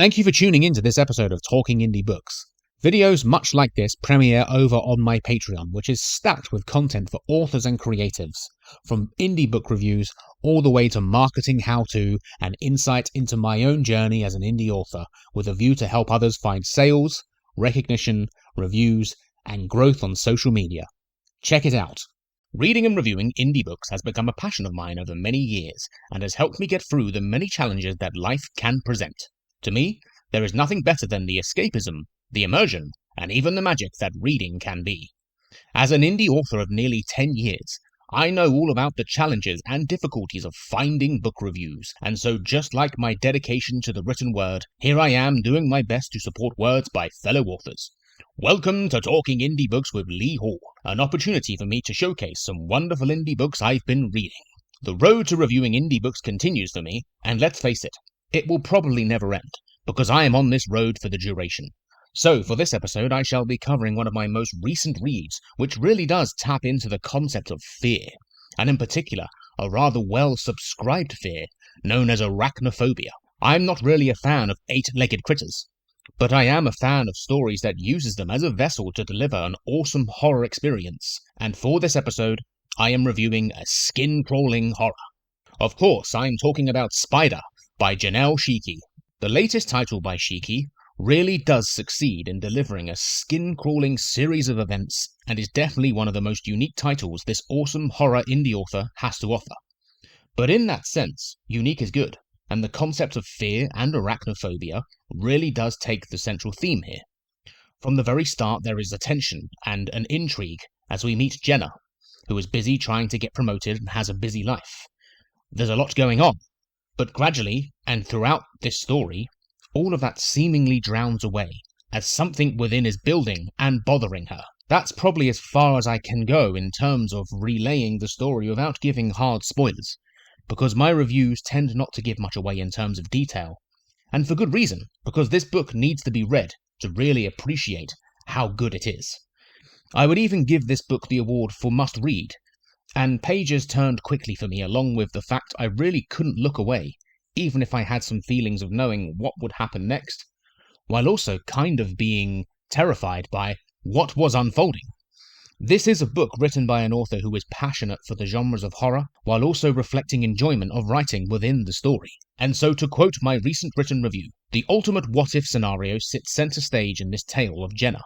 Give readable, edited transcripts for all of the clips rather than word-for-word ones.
Thank you for tuning in to this episode of Talking Indie Books. Videos much like this premiere over on my Patreon, which is stacked with content for authors and creatives, from indie book reviews all the way to marketing how-to and insight into my own journey as an indie author, with a view to help others find sales, recognition, reviews, and growth on social media. Check it out. Reading and reviewing indie books has become a passion of mine over many years and has helped me get through the many challenges that life can present. To me, there is nothing better than the escapism, the immersion, and even the magic that reading can be. As an indie author of nearly 10 years, I know all about the challenges and difficulties of finding book reviews, and so just like my dedication to the written word, here I am doing my best to support words by fellow authors. Welcome to Talking Indie Books with Lee Hall, an opportunity for me to showcase some wonderful indie books I've been reading. The road to reviewing indie books continues for me, and let's face it, it will probably never end, because I am on this road for the duration. So, for this episode, I shall be covering one of my most recent reads, which really does tap into the concept of fear, and in particular, a rather well-subscribed fear, known as arachnophobia. I'm not really a fan of eight-legged critters, but I am a fan of stories that uses them as a vessel to deliver an awesome horror experience, and for this episode, I am reviewing a skin-crawling horror. Of course, I'm talking about Spider, by Janelle Sheekey. The latest title by Sheekey really does succeed in delivering a skin-crawling series of events and is definitely one of the most unique titles this awesome horror indie author has to offer. But in that sense, unique is good, and the concept of fear and arachnophobia really does take the central theme here. From the very start, there is a tension and an intrigue as we meet Jenna, who is busy trying to get promoted and has a busy life. There's a lot going on. But gradually, and throughout this story, all of that seemingly drowns away, as something within is building and bothering her. That's probably as far as I can go in terms of relaying the story without giving hard spoilers, because my reviews tend not to give much away in terms of detail. And for good reason, because this book needs to be read to really appreciate how good it is. I would even give this book the award for must-read, and pages turned quickly for me, along with the fact I really couldn't look away, even if I had some feelings of knowing what would happen next, while also kind of being terrified by what was unfolding. This is a book written by an author who is passionate for the genres of horror, while also reflecting enjoyment of writing within the story. And so, to quote my recent written review, the ultimate what-if scenario sits center stage in this tale of Jenna,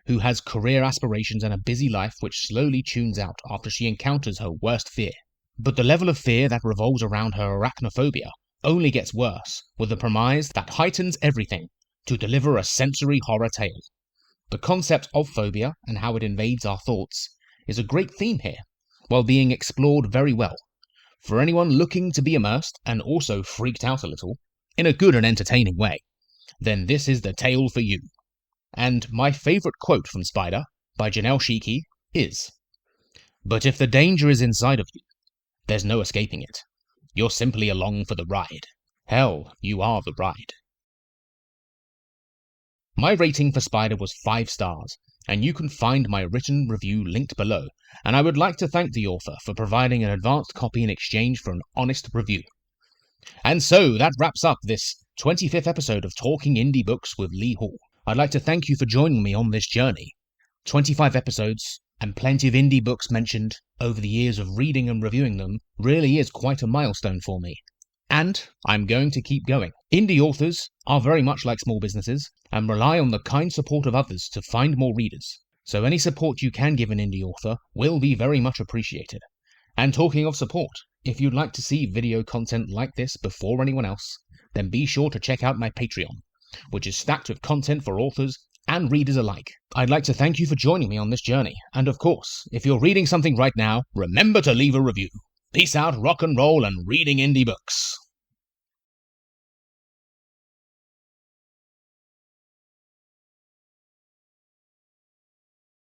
who has career aspirations and a busy life which slowly tunes out after she encounters her worst fear. But the level of fear that revolves around her arachnophobia only gets worse, with the premise that heightens everything to deliver a sensory horror tale. The concept of phobia and how it invades our thoughts is a great theme here, while being explored very well. For anyone looking to be immersed and also freaked out a little, in a good and entertaining way, then this is the tale for you. And my favourite quote from Spider, by Janelle Sheekey, is, "But if the danger is inside of you, there's no escaping it. You're simply along for the ride. Hell, you are the ride." My rating for Spider was 5 stars, and you can find my written review linked below, and I would like to thank the author for providing an advanced copy in exchange for an honest review. And so, that wraps up this 25th episode of Talking Indie Books with Lee Hall. I'd like to thank you for joining me on this journey. 25 episodes, and plenty of indie books mentioned over the years of reading and reviewing them really is quite a milestone for me. And I'm going to keep going. Indie authors are very much like small businesses and rely on the kind support of others to find more readers. So any support you can give an indie author will be very much appreciated. And talking of support, if you'd like to see video content like this before anyone else, then be sure to check out my Patreon, which is stacked with content for authors and readers alike. I'd like to thank you for joining me on this journey, and of course, if you're reading something right now, remember to leave a review. Peace out, rock and roll, and reading indie books.